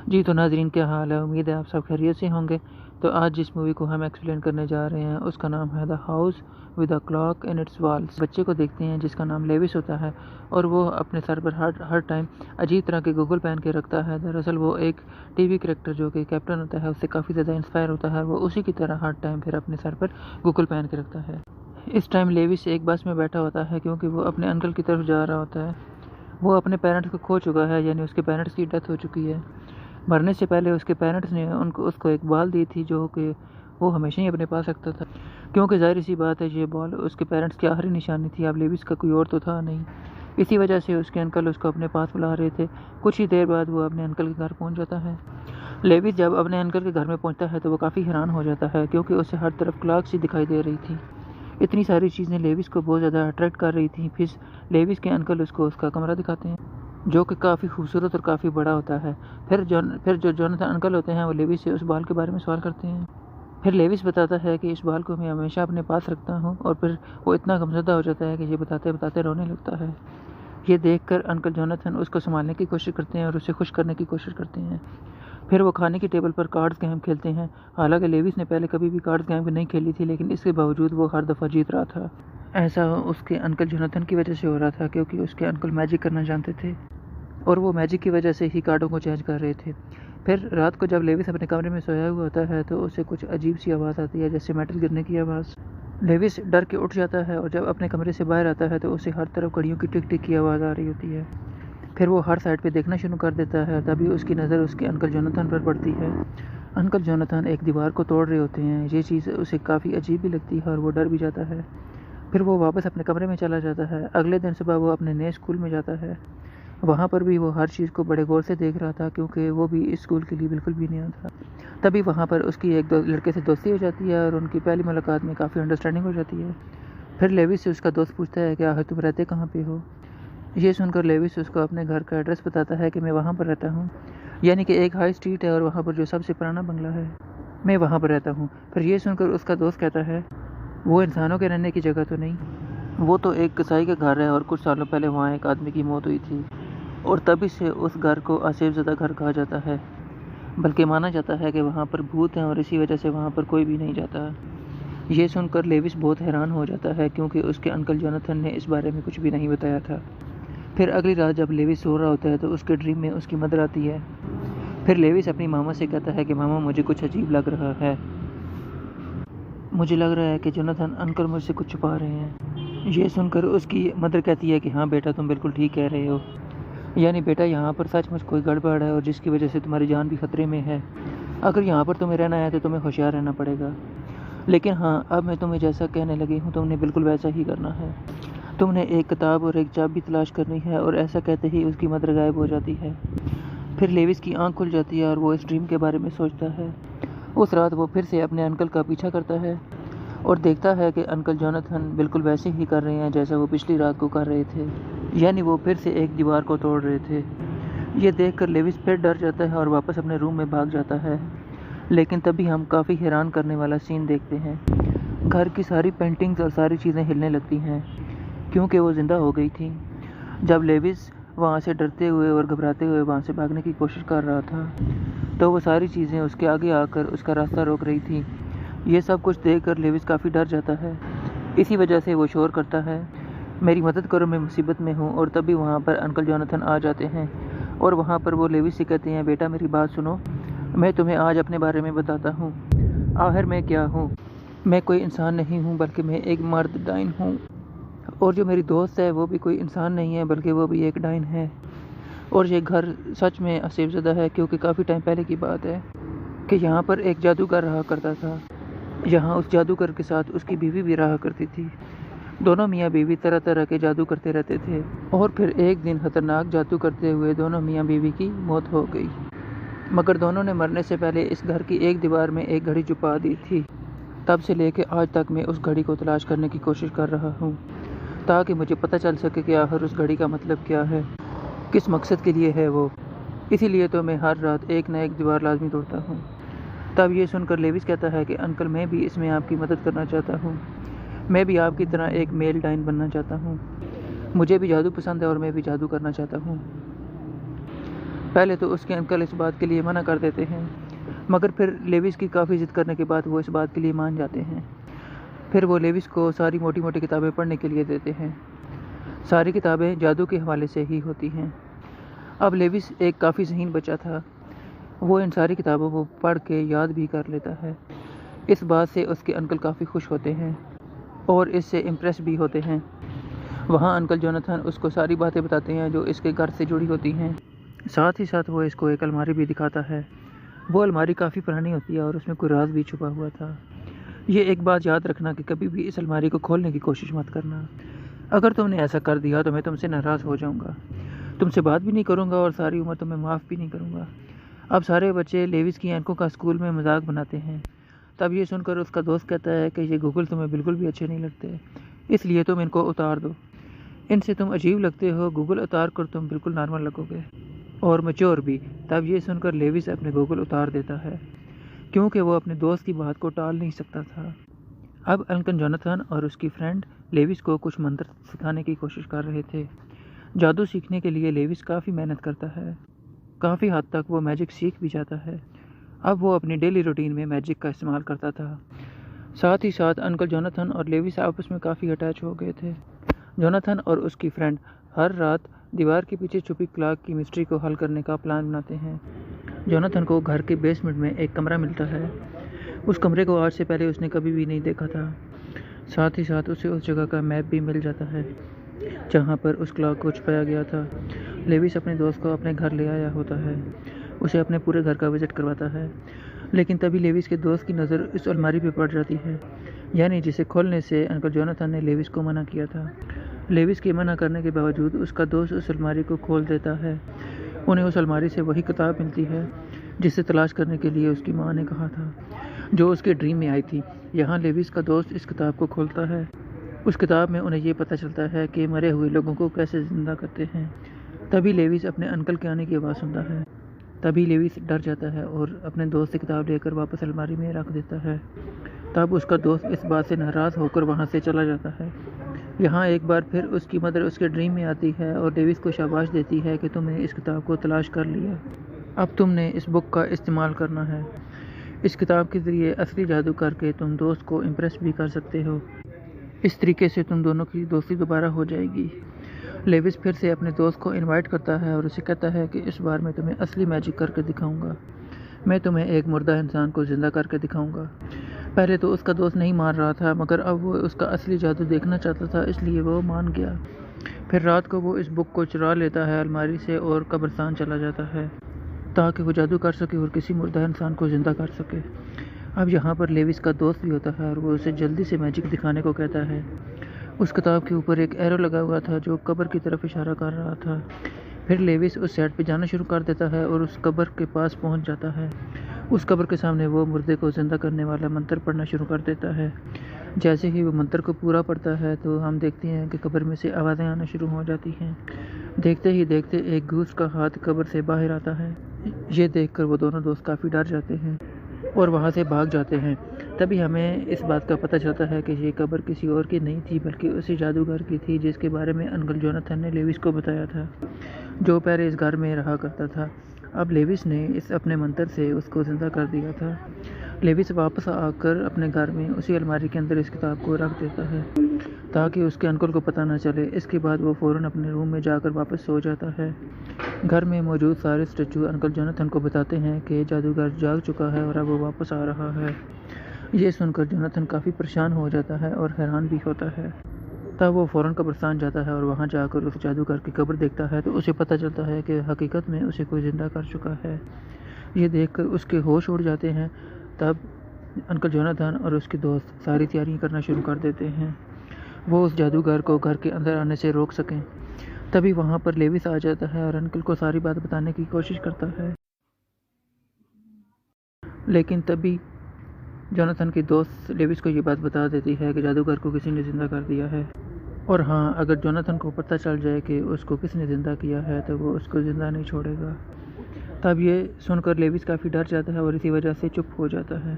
जी तो नाज़रीन, क्या हाल है? उम्मीद है आप सब खैरियत से होंगे। तो आज जिस मूवी को हम एक्सप्लेन करने जा रहे हैं उसका नाम है the house with a clock in its walls. बच्चे को देखते हैं जिसका नाम लेविस होता है और वो अपने सर पर हर हर टाइम अजीब तरह के गूगल पहन के रखता है। दरअसल वो एक टीवी करेक्टर जो कि कैप्टन होता है उससे काफ़ी ज़्यादा इंस्पायर होता है। वो उसी की तरह हर टाइम फिर अपने सर पर गूगल पहन के रखता है। इस टाइम लेविस एक बस में बैठा होता है क्योंकि वो अपने अंकल की तरफ जा रहा होता है। वो अपने पेरेंट्स को खो चुका है, यानी उसके पेरेंट्स की डेथ हो चुकी है। मरने से पहले उसके पेरेंट्स ने उसको एक बॉल दी थी जो कि वो हमेशा ही अपने पास रखता था, क्योंकि ज़ाहिर सी बात है ये बॉल उसके पेरेंट्स की आखिरी निशानी थी। अब लेविस का कोई और तो था नहीं। इसी वजह से उसके अंकल उसको अपने पास बुला रहे थे। कुछ ही देर बाद वो अपने अंकल के घर पहुंच जाता है। लेविस जब अपने अंकल के घर में पहुंचता है तो वो काफ़ी हैरान हो जाता है क्योंकि उसे हर तरफ क्लॉक सी दिखाई दे रही थी। इतनी सारी चीज़ें लेविस को बहुत ज़्यादा अट्रैक्ट कर रही थी। फिर लेविस के अंकल उसको उसका कमरा दिखाते हैं जो कि काफ़ी खूबसूरत और काफ़ी बड़ा होता है। फिर जो जोनाथन अंकल होते हैं वो लेविस से उस बाल के बारे में सवाल करते हैं। फिर लेविस बताता है कि इस बाल को मैं हमेशा अपने पास रखता हूँ, और फिर वो इतना गमज़दा हो जाता है कि ये बताते बताते रोने लगता है। ये देखकर अंकल जोनाथन उसको संभालने की कोशिश करते हैं और उसे खुश करने की कोशिश करते हैं। फिर वो खाने की टेबल पर कार्ड्स गेम खेलते हैं। हालांकि लेविस ने पहले कभी भी कार्ड्स गेम नहीं खेली थी, लेकिन इसके बावजूद वो हर दफ़ा जीत रहा था। ऐसा उसके अंकल जोनाथन की वजह से हो रहा था क्योंकि उसके अंकल मैजिक करना जानते थे और वो मैजिक की वजह से ही कार्डों को चेंज कर रहे थे। फिर रात को जब लेविस अपने कमरे में सोया हुआ होता है तो उसे कुछ अजीब सी आवाज़ आती है, जैसे मेटल गिरने की आवाज़। लेविस डर के उठ जाता है और जब अपने कमरे से बाहर आता है तो उसे हर तरफ घड़ियों की टिक टिक की आवाज़ आ रही होती है। फिर वो हर साइड पे देखना शुरू कर देता है। तभी उसकी नज़र उसके अंकल जोनाथन पर पड़ती है। अंकल जोनाथन एक दीवार को तोड़ रहे होते हैं। ये चीज़ उसे काफ़ी अजीब भी लगती है और वो डर भी जाता है। फिर वो वापस अपने कमरे में चला जाता है। अगले दिन सुबह वो अपने नए स्कूल में जाता है। वहाँ पर भी वो हर चीज़ को बड़े गौर से देख रहा था क्योंकि वो भी इस स्कूल के लिए बिल्कुल भी नया था। तभी वहाँ पर उसकी एक दो लड़के से दोस्ती हो जाती है और उनकी पहली मुलाकात में काफ़ी अंडरस्टैंडिंग हो जाती है। फिर लेविस से उसका दोस्त पूछता है कि आखिर तुम रहते कहाँ पे हो। ये सुनकर लेविस उसको अपने घर का एड्रेस बताता है कि मैं वहाँ पर रहता हूँ, यानी कि एक हाई स्ट्रीट है और वहाँ पर जो सबसे पुराना बंगला है, मैं वहाँ पर रहता हूँ। फिर ये सुनकर उसका दोस्त कहता है वो इंसानों के रहने की जगह तो नहीं, वो तो एक कसाई का घर है और कुछ सालों पहले वहाँ एक आदमी की मौत हुई थी और तभी से उस घर को आसिफज़दा घर कहा जाता है। बल्कि माना जाता है कि वहाँ पर भूत हैं और इसी वजह से वहाँ पर कोई भी नहीं जाता। ये सुनकर लेविस बहुत हैरान हो जाता है क्योंकि उसके अंकल जोनाथन ने इस बारे में कुछ भी नहीं बताया था। फिर अगली रात जब लेविस सो रहा होता है तो उसके ड्रीम में उसकी मदर आती है। फिर लेविस अपनी मामा से कहता है कि मामा मुझे कुछ अजीब लग रहा है, मुझे लग रहा है कि जोनाथन अंकल मुझसे कुछ छुपा रहे हैं। ये सुनकर उसकी मदर कहती है कि हाँ बेटा, तुम बिल्कुल ठीक कह रहे हो, यानी बेटा यहाँ पर सचमुच कोई गड़बड़ है और जिसकी वजह से तुम्हारी जान भी खतरे में है। अगर यहाँ पर तुम्हें रहना है तो तुम्हें होशियार रहना पड़ेगा। लेकिन हाँ, अब मैं तुम्हें जैसा कहने लगी हूँ तुमने बिल्कुल वैसा ही करना है। तुमने एक किताब और एक चाबी तलाश करनी है। और ऐसा कहते ही उसकी मदर गायब हो जाती है। फिर लेविस की आंख खुल जाती है और वो इस ड्रीम के बारे में सोचता है। उस रात वो फिर से अपने अंकल का पीछा करता है और देखता है कि अंकल जोनाथन बिल्कुल वैसे ही कर रहे हैं जैसा वो पिछली रात को कर रहे थे, यानी वो फिर से एक दीवार को तोड़ रहे थे। ये देखकर लेविस फिर डर जाता है और वापस अपने रूम में भाग जाता है। लेकिन तभी हम काफ़ी हैरान करने वाला सीन देखते हैं। घर की सारी पेंटिंग्स और सारी चीज़ें हिलने लगती हैं क्योंकि वो ज़िंदा हो गई थी। जब लेविस वहाँ से डरते हुए और घबराते हुए वहाँ से भागने की कोशिश कर रहा था तो वो सारी चीज़ें उसके आगे आकर उसका रास्ता रोक रही थी। ये सब कुछ देखकर लेविस काफ़ी डर जाता है। इसी वजह से वो शोर करता है, मेरी मदद करो, मैं मुसीबत में हूँ। और तभी वहाँ पर अंकल जोनाथन आ जाते हैं और वहाँ पर वो लेविस से कहते हैं, बेटा मेरी बात सुनो, मैं तुम्हें आज अपने बारे में बताता हूँ। आखिर मैं क्या हूँ? मैं कोई इंसान नहीं हूँ बल्कि मैं एक मर्द डाइन हूँ। और जो मेरी दोस्त है वो भी कोई इंसान नहीं है बल्कि वो भी एक डाइन है। और ये घर सच में आसिफज़दा है क्योंकि काफ़ी टाइम पहले की बात है कि यहाँ पर एक जादूगर रहा करता था। यहाँ उस जादूगर के साथ उसकी बीवी भी रहा करती थी। दोनों मियाँ बीवी तरह तरह के जादू करते रहते थे और फिर एक दिन खतरनाक जादू करते हुए दोनों मियाँ बीवी की मौत हो गई। मगर दोनों ने मरने से पहले इस घर की एक दीवार में एक घड़ी छुपा दी थी। तब से लेकर आज तक मैं उस घड़ी को तलाश करने की कोशिश कर रहा हूँ ताकि मुझे पता चल सके कि आखिर उस घड़ी का मतलब क्या है, किस मकसद के लिए है वो। इसीलिए तो मैं हर रात एक न एक दीवार लाजमी तोड़ता हूँ। तब ये सुनकर लेविस कहता है कि अंकल, मैं भी इसमें आपकी मदद करना चाहता हूँ। मैं भी आपकी तरह एक मेल डाइन बनना चाहता हूँ। मुझे भी जादू पसंद है और मैं भी जादू करना चाहता हूँ। पहले तो उसके अंकल इस बात के लिए मना कर देते हैं, मगर फिर लेविस की काफ़ी ज़िद करने के बाद वो इस बात के लिए मान जाते हैं। फिर वो लेविस को सारी मोटी मोटी किताबें पढ़ने के लिए देते हैं। सारी किताबें जादू के हवाले से ही होती हैं। अब लेविस एक काफ़ी ज़हीन बच्चा था। वो इन सारी किताबों को पढ़ के याद भी कर लेता है। इस बात से उसके अंकल काफ़ी खुश होते हैं और इससे इम्प्रेस भी होते हैं। वहाँ अंकल जोनाथन उसको सारी बातें बताते हैं जो इसके घर से जुड़ी होती हैं। साथ ही साथ वो इसको एक अलमारी भी दिखाता है। वो अलमारी काफ़ी पुरानी होती है और उसमें कोई राज भी छुपा हुआ था। ये एक बात याद रखना कि कभी भी इस अलमारी को खोलने की कोशिश मत करना। अगर तुमने ऐसा कर दिया तो मैं तुमसे नाराज़ हो जाऊँगा, तुमसे बात भी नहीं करूँगा और सारी उम्र तुम्हें माफ़ भी नहीं करूँगा। अब सारे बच्चे लेविस की आंखों का स्कूल में मजाक बनाते हैं। तब ये सुनकर उसका दोस्त कहता है कि ये गूगल तुम्हें बिल्कुल भी अच्छे नहीं लगते, इसलिए तुम इनको उतार दो। इनसे तुम अजीब लगते हो, गूगल उतार कर तुम बिल्कुल नॉर्मल लगोगे और मैच्योर भी। तब ये सुनकर लेविस अपने गूगल उतार देता है, क्योंकि वो अपने दोस्त की बात को टाल नहीं सकता था। अब अंकल जोनाथन और उसकी फ्रेंड लेविस को कुछ मंत्र सिखाने की कोशिश कर रहे थे। जादू सीखने के लिए लेविस काफ़ी मेहनत करता है। काफ़ी हद तक वो मैजिक सीख भी जाता है। अब वो अपनी डेली रूटीन में मैजिक का इस्तेमाल करता था। साथ ही साथ अंकल जोनाथन और लेविस आपस में काफ़ी अटैच हो गए थे। जोनाथन और उसकी फ्रेंड हर रात दीवार के पीछे छुपी क्लॉक की मिस्ट्री को हल करने का प्लान बनाते हैं। जोनाथन को घर के बेसमेंट में एक कमरा मिलता है। उस कमरे को आज से पहले उसने कभी भी नहीं देखा था। साथ ही साथ उसे उस जगह का मैप भी मिल जाता है जहाँ पर उस क्लॉक को छुपाया गया था। लेविस अपने दोस्त को अपने घर ले आया होता है। उसे अपने पूरे घर का विजिट करवाता है, लेकिन तभी लेविस के दोस्त की नज़र इस अलमारी पर पड़ जाती है, यानी जिसे खोलने से अंकल जोनाथन ने लेविस को मना किया था। लेविस के मना करने के बावजूद उसका दोस्त उस अलमारी को खोल देता है। उन्हें उस अलमारी से वही किताब मिलती है जिसे तलाश करने के लिए उसकी माँ ने कहा था, जो उसके ड्रीम में आई थी। यहाँ लेविस का दोस्त इस किताब को खोलता है। उस किताब में उन्हें ये पता चलता है कि मरे हुए लोगों को कैसे ज़िंदा करते हैं। तभी लेविस अपने अंकल के आने की आवाज़ सुनता है। तभी लेविस डर जाता है और अपने दोस्त से किताब लेकर वापस अलमारी में रख देता है। तब उसका दोस्त इस बात से नाराज़ होकर वहाँ से चला जाता है। यहाँ एक बार फिर उसकी मदर उसके ड्रीम में आती है और लेविस को शाबाश देती है कि तुमने इस किताब को तलाश कर लिया। अब तुमने इस बुक का इस्तेमाल करना है। इस किताब के ज़रिए असली जादू करके तुम दोस्त को इम्प्रेस भी कर सकते हो। इस तरीके से तुम दोनों की दोस्ती दोबारा हो जाएगी। लेविस फिर से अपने दोस्त को इनवाइट करता है और उसे कहता है कि इस बार मैं तुम्हें असली मैजिक करके दिखाऊंगा। मैं तुम्हें एक मुर्दा इंसान को ज़िंदा करके दिखाऊंगा। पहले तो उसका दोस्त नहीं मान रहा था, मगर अब वो उसका असली जादू देखना चाहता था, इसलिए वो मान गया। फिर रात को वो इस बुक को चुरा लेता है अलमारी से और कब्रिस्तान चला जाता है ताकि वो जादू कर सके और किसी मुर्दा इंसान को ज़िंदा कर सके। अब यहाँ पर लेविस का दोस्त भी होता है और वो उसे जल्दी से मैजिक दिखाने को कहता है। उस किताब के ऊपर एक एरो लगा हुआ था जो कब्र की तरफ इशारा कर रहा था। फिर लेविस उस साइड पे जाना शुरू कर देता है और उस कब्र के पास पहुंच जाता है। उस कब्र के सामने वो मुर्दे को ज़िंदा करने वाला मंत्र पढ़ना शुरू कर देता है। जैसे ही वो मंत्र को पूरा पढ़ता है तो हम देखते हैं कि कब्र में से आवाज़ें आना शुरू हो जाती हैं। देखते ही देखते एक घूस का हाथ कब्र से बाहर आता है। ये देखकर वो दोनों दोस्त काफ़ी डर जाते हैं और वहाँ से भाग जाते हैं। तभी हमें इस बात का पता चलता है कि ये कब्र किसी और की नहीं थी, बल्कि उसी जादूगर की थी जिसके बारे में अंकल जोनाथन ने लेविस को बताया था, जो पहले इस घर में रहा करता था। अब लेविस ने इस अपने मंत्र से उसको ज़िंदा कर दिया था। लेविस वापस आकर अपने घर में उसी अलमारी के अंदर इस किताब को रख देता है ताकि उसके अंकल को पता न चले। इसके बाद वो फ़ौरन अपने रूम में जाकर वापस सो जाता है। घर में मौजूद सारे स्टैचू अंकल जोनाथन को बताते हैं कि जादूगर जाग चुका है और अब वो वापस आ रहा है। ये सुनकर जोनाथन काफ़ी परेशान हो जाता है और हैरान भी होता है। तब वो फ़ौरन कब्रिस्तान जाता है और वहाँ जाकर उस जादूगर की कब्र देखता है तो उसे पता चलता है कि हकीकत में उसे कोई ज़िंदा कर चुका है। ये देखकर उसके होश उड़ जाते हैं। तब अंकल जोनाथन और उसके दोस्त सारी तैयारियां करना शुरू कर देते हैं, वो उस जादूगर को घर के अंदर आने से रोक सकें। तभी वहाँ पर लेविस आ जाता है और अंकल को सारी बात बताने की कोशिश करता है, लेकिन तभी जोनाथन की दोस्त लेविस को ये बात बता देती है कि जादूगर को किसी ने ज़िंदा कर दिया है। और हाँ, अगर जोनाथन को पता चल जाए कि उसको किसने ज़िंदा किया है तो वो उसको ज़िंदा नहीं छोड़ेगा। तब ये सुनकर लेविस काफ़ी डर जाता है और इसी वजह से चुप हो जाता है।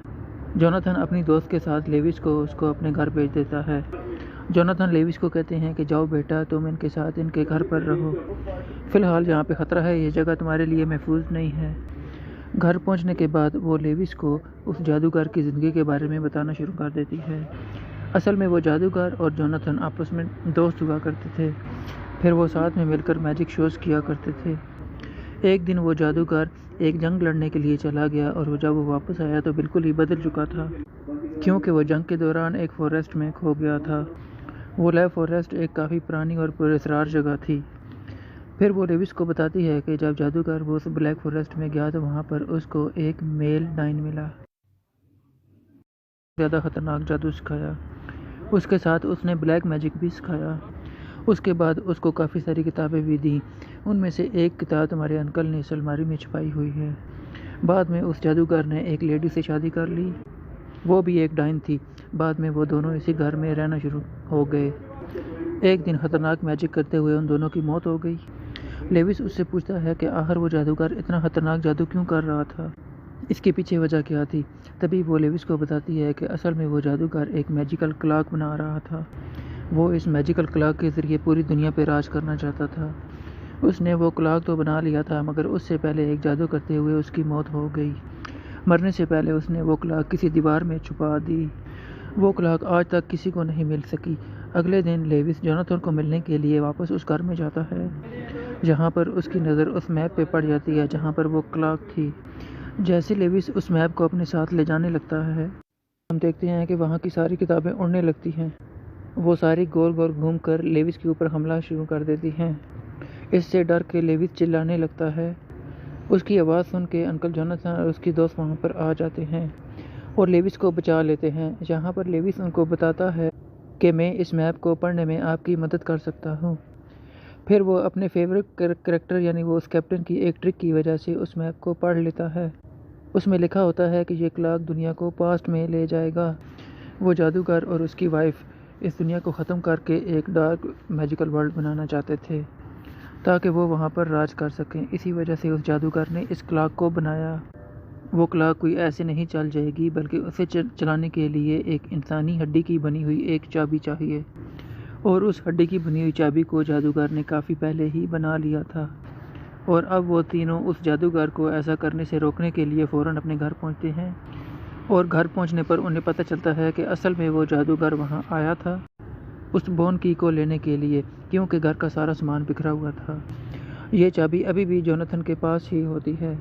जोनाथन अपनी दोस्त के साथ लेविस को उसको अपने घर भेज देता है। जोनाथन लेविस को कहते हैं कि जाओ बेटा, तुम इनके साथ इनके घर पर रहो। फ़िलहाल जहाँ पे ख़तरा है ये जगह तुम्हारे लिए महफूज नहीं है। घर पहुँचने के बाद वो लेविस को उस जादूगर की ज़िंदगी के बारे में बताना शुरू कर देती है। असल में वो जादूगर और जोनाथन आपस में दोस्त हुआ करते थे। फिर वो साथ में मिलकर मैजिक शोज़ किया करते थे। एक दिन वो जादूगर एक जंग लड़ने के लिए चला गया और जब वो वापस आया तो बिल्कुल ही बदल चुका था, क्योंकि वो जंग के दौरान एक फॉरेस्ट में खो गया था। वो लैव फॉरेस्ट एक काफ़ी पुरानी और पुरअसरार जगह थी। फिर वो लेविस को बताती है कि जब जादूगर वो उस ब्लैक फॉरेस्ट में गया तो वहाँ पर उसको एक मेल डाइन मिला, ज़्यादा ख़तरनाक जादू सिखाया। उसके साथ उसने ब्लैक मैजिक भी सिखाया। उसके बाद उसको काफ़ी सारी किताबें भी दी। उनमें से एक किताब तुम्हारे अंकल ने इस अलमारी में छुपाई हुई है। बाद में उस जादूगर ने एक लेडी से शादी कर ली, वो भी एक डाइन थी। बाद में वो दोनों इसी घर में रहना शुरू हो गए। एक दिन ख़तरनाक मैजिक करते हुए उन दोनों की मौत हो गई। लेविस उससे पूछता है कि आखिर वो जादूगर इतना ख़तरनाक जादू क्यों कर रहा था, इसके पीछे वजह क्या थी। तभी वो लेविस को बताती है कि असल में वो जादूगर एक मैजिकल क्लॉक बना रहा था। वो इस मैजिकल क्लॉक के ज़रिए पूरी दुनिया पर राज करना चाहता था। उसने वो क्लॉक तो बना लिया था, मगर उससे पहले एक जादू करते हुए उसकी मौत हो गई। मरने से पहले उसने वो क्लॉक किसी दीवार में छुपा दी। वो क्लॉक आज तक किसी को नहीं मिल सकी। अगले दिन लेविस जोनाथन को मिलने के लिए वापस उस घर में जाता है, जहाँ पर उसकी नज़र उस मैप पे पड़ जाती है जहाँ पर वो क्लॉक थी। जैसे लेविस उस मैप को अपने साथ ले जाने लगता है, हम देखते हैं कि वहाँ की सारी किताबें उड़ने लगती हैं। वो सारी गोल गोल घूम कर लेविस के ऊपर हमला शुरू कर देती हैं। इससे डर के लेविस चिल्लाने लगता है। उसकी आवाज़ सुन के अंकल जोनाथन और उसकी दोस्त वहाँ पर आ जाते हैं और लेविस को बचा लेते हैं। जहाँ पर लेविस उनको बताता है कि मैं इस मैप को पढ़ने में आपकी मदद कर सकता हूँ। फिर वो अपने फेवरेट कैरेक्टर यानी वो उस कैप्टन की एक ट्रिक की वजह से उस मैप को पढ़ लेता है। उसमें लिखा होता है कि ये क्लॉक दुनिया को पास्ट में ले जाएगा। वो जादूगर और उसकी वाइफ इस दुनिया को ख़त्म करके एक डार्क मैजिकल वर्ल्ड बनाना चाहते थे ताकि वो वहाँ पर राज कर सकें। इसी वजह से उस जादूगर ने इस क्लॉक को बनाया। वो क्लॉक कोई ऐसे नहीं चल जाएगी, बल्कि उसे चलाने के लिए एक इंसानी हड्डी की बनी हुई एक चाबी चाहिए, और उस हड्डी की बनी हुई चाबी को जादूगर ने काफ़ी पहले ही बना लिया था। और अब वो तीनों उस जादूगर को ऐसा करने से रोकने के लिए फ़ौरन अपने घर पहुंचते हैं। और घर पहुंचने पर उन्हें पता चलता है कि असल में वो जादूगर वहां आया था उस बोन की को लेने के लिए, क्योंकि घर का सारा सामान बिखरा हुआ था। ये चाबी अभी भी जोनाथन के पास ही होती है।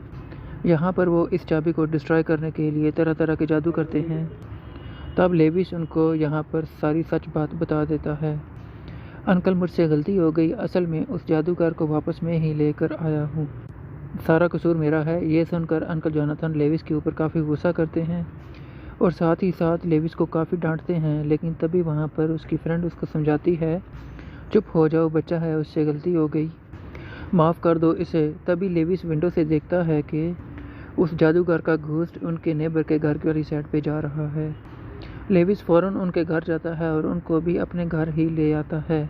यहाँ पर वो इस चाबी को डिस्ट्रॉय करने के लिए तरह तरह के जादू करते हैं। तब लेविस उनको यहाँ पर सारी सच बात बता देता है। अंकल, मुझसे गलती हो गई, असल में उस जादूगर को वापस मैं ही लेकर आया हूँ, सारा कसूर मेरा है। ये सुनकर अंकल जोनाथन लेविस के ऊपर काफ़ी गुस्सा करते हैं और साथ ही साथ लेविस को काफ़ी डांटते हैं। लेकिन तभी वहाँ पर उसकी फ्रेंड उसको समझाती है, चुप हो जाओ, बच्चा है, उससे गलती हो गई, माफ़ कर दो इसे। तभी लेविस विंडो से देखता है कि उस जादूगर का घोस्ट उनके नेबर के घर वाली साइड पे जा रहा है। लेविस फ़ौरन उनके घर जाता है और उनको भी अपने घर ही ले आता है।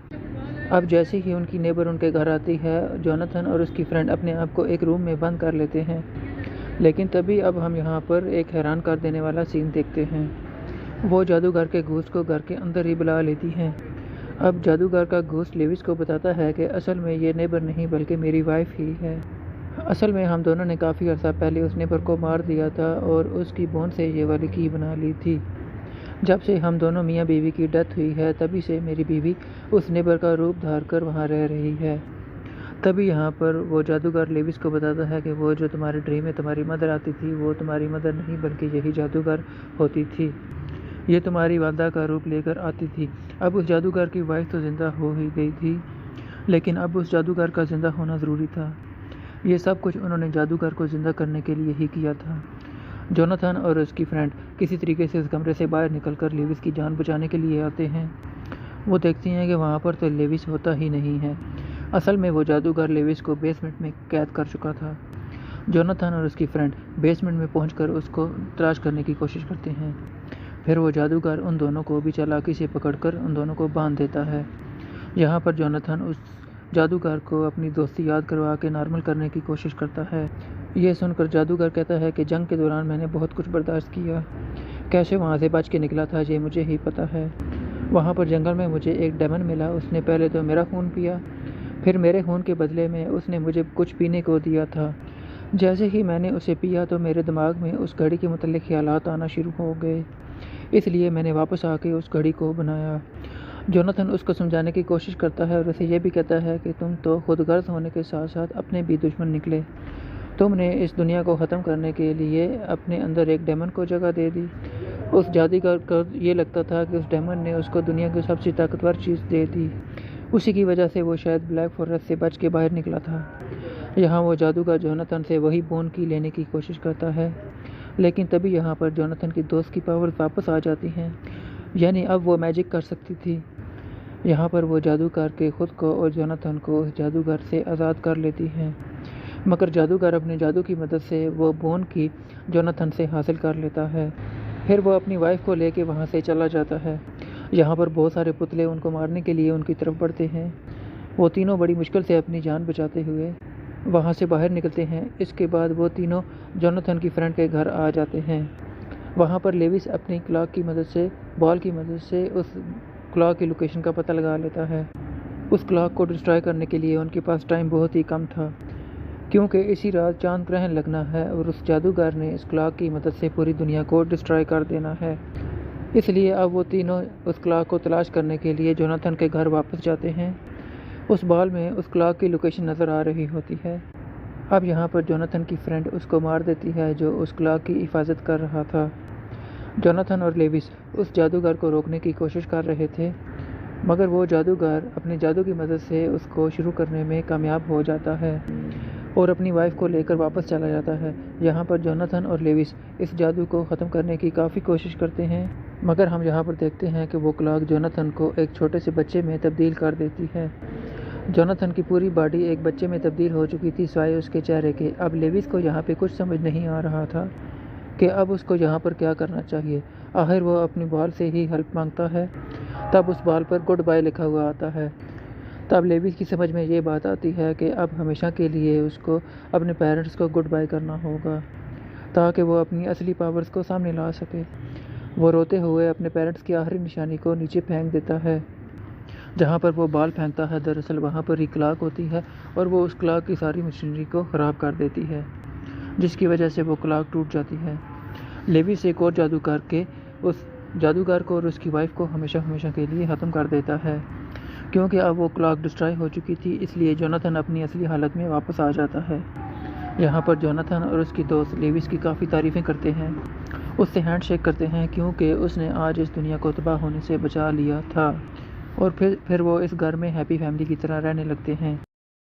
अब जैसे ही उनकी नेबर उनके घर आती है, जोनाथन और उसकी फ्रेंड अपने आप को एक रूम में बंद कर लेते हैं। लेकिन तभी अब हम यहाँ पर एक हैरान कर देने वाला सीन देखते हैं। वो जादूगर के घोस्ट को घर के अंदर ही बुला लेती हैं। अब जादूगर का घोस्ट लेविस को बताता है कि असल में ये नेबर नहीं बल्कि मेरी वाइफ ही है। असल में हम दोनों ने काफ़ी अर्सा पहले उस नेबर को मार दिया था और उसकी बोन से ये वाली की बना ली थी। जब से हम दोनों मियाँ बीवी की डेथ हुई है, तभी से मेरी बीवी उस नेबर का रूप धार कर वहाँ रह रही है। तभी यहाँ पर वो जादूगर लेविस को बताता है कि वो जो तुम्हारे ड्रीम में तुम्हारी मदर आती थी, वो तुम्हारी मदर नहीं बल्कि यही जादूगर होती थी। ये तुम्हारी वालदा का रूप लेकर आती थी। अब उस जादूगर की वाइफ तो ज़िंदा हो ही गई थी, लेकिन अब उस जादूगर का ज़िंदा होना ज़रूरी था। ये सब कुछ उन्होंने जादूगर को ज़िंदा करने के लिए ही किया था। जोनाथन और उसकी फ्रेंड किसी तरीके से उस कमरे से बाहर निकलकर लेविस की जान बचाने के लिए आते हैं। वो देखती हैं कि वहाँ पर तो लेविस होता ही नहीं है। असल में वो जादूगर लेविस को बेसमेंट में कैद कर चुका था। जोनाथन और उसकी फ्रेंड बेसमेंट में पहुंचकर उसको तलाश करने की कोशिश करते हैं। फिर वो जादूगर उन दोनों को भी चालाकी से पकड़कर उन दोनों को बांध देता है। यहाँ पर जोनाथन उस जादूगर को अपनी दोस्ती याद करवा के नॉर्मल करने की कोशिश करता है। ये सुनकर जादूगर कहता है कि जंग के दौरान मैंने बहुत कुछ बर्दाश्त किया, कैसे वहाँ से बच के निकला था ये मुझे ही पता है। वहाँ पर जंगल में मुझे एक डेमन मिला। उसने पहले तो मेरा खून पिया, फिर मेरे खून के बदले में उसने मुझे कुछ पीने को दिया था। जैसे ही मैंने उसे पिया तो मेरे दिमाग में उस घड़ी के मुतल्लिक़ ख़यालात आना शुरू हो गए। इसलिए मैंने वापस आके उस घड़ी को बनाया। जोनाथन उसको समझाने की कोशिश करता है और उसे ये भी कहता है कि तुम तो खुदगर्ज़ होने के साथ साथ अपने भी दुश्मन निकले। तुमने इस दुनिया को ख़त्म करने के लिए अपने अंदर एक डेमन को जगह दे दी। उस जादूगर को ये लगता था कि उस डेमन ने उसको दुनिया की सबसे ताकतवर चीज़ दे दी। उसी की वजह से वो शायद ब्लैक फॉरेस्ट से बच के बाहर निकला था। यहाँ वो जादूगर जोनाथन से वही बोन की लेने की कोशिश करता है, लेकिन तभी यहाँ पर जोनाथन की दोस्त की पावर वापस आ जाती हैं, यानी अब वो मैजिक कर सकती थी। यहाँ पर वो जादू करके ख़ुद को और जोनाथन को उस जादूगर से आज़ाद कर लेती हैं, मगर जादूगर अपने जादू की मदद से वो बोन की जोनाथन से हासिल कर लेता है। फिर वो अपनी वाइफ को लेके वहाँ से चला जाता है। यहाँ पर बहुत सारे पुतले उनको मारने के लिए उनकी तरफ बढ़ते हैं। वो तीनों बड़ी मुश्किल से अपनी जान बचाते हुए वहाँ से बाहर निकलते हैं। इसके बाद वो तीनों जोनाथन की फ्रेंड के घर आ जाते हैं। वहाँ पर लेविस अपनी क्लॉक की मदद से, बॉल की मदद से उस क्लॉक की लोकेशन का पता लगा लेता है। उस क्लॉक को डिस्ट्रॉय करने के लिए उनके पास टाइम बहुत ही कम था, क्योंकि इसी रात चांद ग्रहण लगना है और उस जादूगर ने इस क्लॉक की मदद से पूरी दुनिया को डिस्ट्रॉय कर देना है। इसलिए अब वो तीनों उस क्लॉक को तलाश करने के लिए जोनाथन के घर वापस जाते हैं। उस बॉल में उस क्लॉक की लोकेशन नज़र आ रही होती है। अब यहाँ पर जोनाथन की फ्रेंड उसको मार देती है जो उस क्लॉक की हिफाजत कर रहा था। जोनाथन और लेविस उस जादूगर को रोकने की कोशिश कर रहे थे, मगर वो जादूगर अपने जादू की मदद से उसको शुरू करने में कामयाब हो जाता है और अपनी वाइफ को लेकर वापस चला जाता है। यहाँ पर जोनाथन और लेविस इस जादू को ख़त्म करने की काफ़ी कोशिश करते हैं, मगर हम यहाँ पर देखते हैं कि वो क्लॉक जोनाथन को एक छोटे से बच्चे में तब्दील कर देती है। जोनाथन की पूरी बॉडी एक बच्चे में तब्दील हो चुकी थी सिवाय उसके चेहरे के। अब लेविस को यहाँ पे कुछ समझ नहीं आ रहा था कि अब उसको यहाँ पर क्या करना चाहिए। आखिर वो अपनी बॉल से ही हेल्प मांगता है। तब उस बॉल पर गुड बाय लिखा हुआ आता है। तब लेविस की समझ में ये बात आती है कि अब हमेशा के लिए उसको अपने पेरेंट्स को गुड बाय करना होगा ताकि वो अपनी असली पावर्स को सामने ला सके। वो रोते हुए अपने पेरेंट्स की आखिरी निशानी को नीचे फेंक देता है। जहाँ पर वो बॉल फेंकता है दरअसल वहाँ पर ही क्लॉक होती है और वो उस क्लॉक की सारी मशीनरी को ख़राब कर देती है, जिसकी वजह से वो क्लॉक टूट जाती है। लेविस एक और जादू करके उस जादूगर को और उसकी वाइफ को हमेशा हमेशा के लिए ख़त्म कर देता है। क्योंकि अब वो क्लॉक डिस्ट्रॉय हो चुकी थी, इसलिए जोनाथन अपनी असली हालत में वापस आ जाता है। यहाँ पर जोनाथन और उसकी दोस्त लेविस की काफ़ी तारीफ़ें करते हैं, उससे हैंडशेक करते हैं क्योंकि उसने आज इस दुनिया को तबाह होने से बचा लिया था। और फिर वो इस घर में हैप्पी फैमिली की तरह रहने लगते हैं।